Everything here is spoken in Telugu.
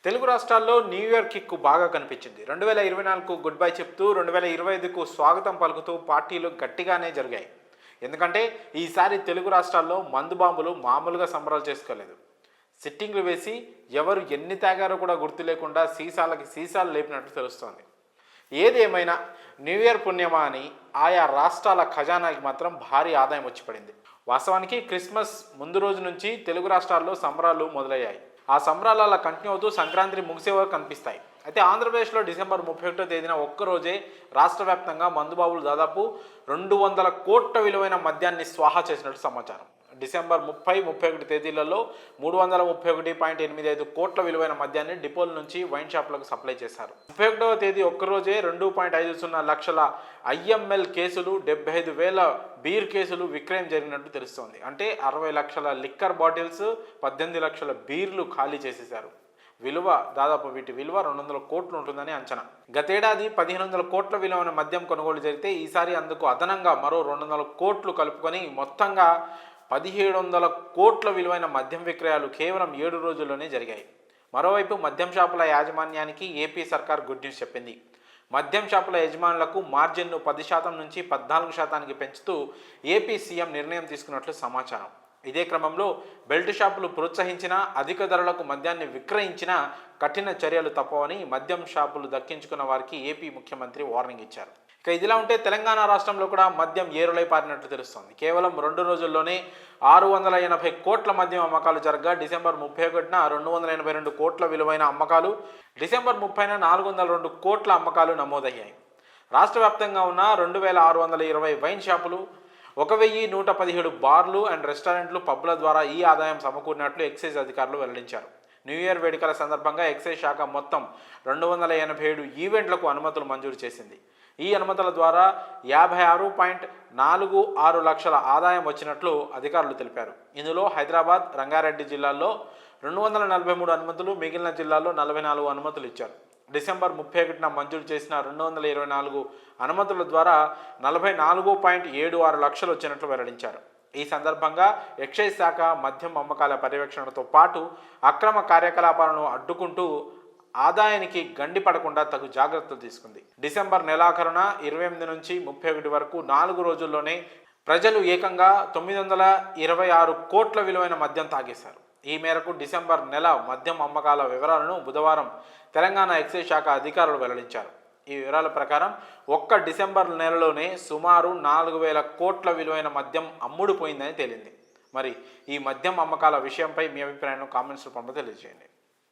తెలుగు రాష్ట్రాల్లో న్యూ ఇయర్ కిక్ బాగా కనిపించింది. 2024కు గుడ్ బై చెప్తూ 2025కు స్వాగతం పలుకుతూ పార్టీలు గట్టిగానే జరిగాయి. ఎందుకంటే ఈసారి తెలుగు రాష్ట్రాల్లో మందు బాంబులు మామూలుగా సంబరాలు చేసుకోలేదు. సిట్టింగ్లు వేసి ఎవరు ఎన్ని తాగారో కూడా గుర్తు లేకుండా సీసాలకి సీసాలు లేపినట్టు తెలుస్తోంది. ఏది ఏమైనా న్యూ ఇయర్ పుణ్యమా అని ఆయా రాష్ట్రాల ఖజానాకి మాత్రం భారీ ఆదాయం వచ్చి పడింది. వాస్తవానికి క్రిస్మస్ ముందు రోజు నుంచి తెలుగు రాష్ట్రాల్లో సంబరాలు మొదలయ్యాయి. ఆ సంబరాల కంటిన్యూ అవుతూ సంక్రాంతి ముగిసే వరకు కనిపిస్తాయి. అయితే ఆంధ్రప్రదేశ్లో డిసెంబర్ 31వ తేదీన ఒక్కరోజే రాష్ట్ర వ్యాప్తంగా మందుబాబులు దాదాపు 200 కోట్ల విలువైన మద్యాన్ని స్వాహా చేసినట్టు సమాచారం. డిసెంబర్ 30, 31 తేదీలలో 331.85 కోట్ల విలువైన మద్యాన్ని డిపోల నుంచి వైన్ షాపులకు సప్లై చేశారు. 31వ తేదీ ఒక్కరోజే 2.50 లక్షల IML కేసులు, 75,000 బీర్ కేసులు విక్రయం జరిగినట్టు తెలుస్తోంది. అంటే 60 లక్షల లిక్కర్ బాటిల్స్, 18 లక్షల బీర్లు ఖాళీ చేసేశారు. వీటి విలువ 200 కోట్లు ఉంటుందని అంచనా. గతేడాది 1500 కోట్ల విలువైన మద్యం కొనుగోలు జరిగితే ఈసారి అందుకు అదనంగా మరో 200 కోట్లు కలుపుకొని మొత్తంగా 1700 కోట్ల విలువైన మద్యం విక్రయాలు కేవలం 7 రోజుల్లోనే జరిగాయి. మరోవైపు మద్యం షాపుల యాజమాన్యానికి ఏపీ సర్కార్ గుడ్ న్యూస్ చెప్పింది. మద్యం షాపుల యజమానులకు మార్జిన్ను 10% నుంచి 14% పెంచుతూ ఏపీ సీఎం నిర్ణయం తీసుకున్నట్లు సమాచారం. ఇదే క్రమంలో బెల్ట్ షాపులు ప్రోత్సహించినా, అధిక ధరలకు మద్యాన్ని విక్రయించినా కఠిన చర్యలు తప్పవని మద్యం షాపులు దక్కించుకున్న వారికి ఏపీ ముఖ్యమంత్రి వార్నింగ్ ఇచ్చారు. ఇక ఇదిలా ఉంటే తెలంగాణ రాష్ట్రంలో కూడా మద్యం ఏరులై పారినట్లు తెలుస్తోంది. కేవలం 2 రోజుల్లోనే 680 కోట్ల మద్యం అమ్మకాలు జరగగా డిసెంబర్ 31న 282 కోట్ల విలువైన అమ్మకాలు, డిసెంబర్ 30న 402 కోట్ల అమ్మకాలు నమోదయ్యాయి. రాష్ట్ర వ్యాప్తంగా ఉన్న 2620 వైన్ షాపులు, 1117 బార్లు అండ్ రెస్టారెంట్లు, పబ్ల ద్వారా ఈ ఆదాయం సమకూరినట్లు ఎక్సైజ్ అధికారులు వెల్లడించారు. న్యూ ఇయర్ వేడుకల సందర్భంగా ఎక్సైజ్ శాఖ మొత్తం 287 ఈవెంట్లకు అనుమతులు మంజూరు చేసింది. ఈ అనుమతుల ద్వారా 56.46 లక్షల ఆదాయం వచ్చినట్లు అధికారులు తెలిపారు. ఇందులో హైదరాబాద్, రంగారెడ్డి జిల్లాల్లో 243 అనుమతులు, మిగిలిన జిల్లాల్లో 44 అనుమతులు ఇచ్చారు. డిసెంబర్ 31న మంజూరు చేసిన 224 అనుమతుల ద్వారా 44.76 లక్షలు వచ్చినట్లు వెల్లడించారు. ఈ సందర్భంగా ఎక్సైజ్ శాఖ మద్యం అమ్మకాల పర్యవేక్షణతో పాటు అక్రమ కార్యకలాపాలను అడ్డుకుంటూ ఆదాయానికి గండి పడకుండా తగు జాగ్రత్తలు తీసుకుంది. డిసెంబర్ నెలాఖరున 28 నుంచి 31 వరకు 4 రోజుల్లోనే ప్రజలు ఏకంగా 926 కోట్ల విలువైన మద్యం తాగేశారు. ఈ మేరకు డిసెంబర్ నెల మద్యం అమ్మకాల వివరాలను బుధవారం తెలంగాణ ఎక్సైజ్ శాఖ అధికారులు వెల్లడించారు. ఈ వివరాల ప్రకారం ఒక్క డిసెంబర్ నెలలోనే సుమారు 4000 కోట్ల విలువైన మద్యం అమ్ముడుపోయిందని తేలింది. మరి ఈ మద్యం అమ్మకాల విషయంపై మీ అభిప్రాయాన్ని కామెంట్స్ రూపంలో తెలియజేయండి.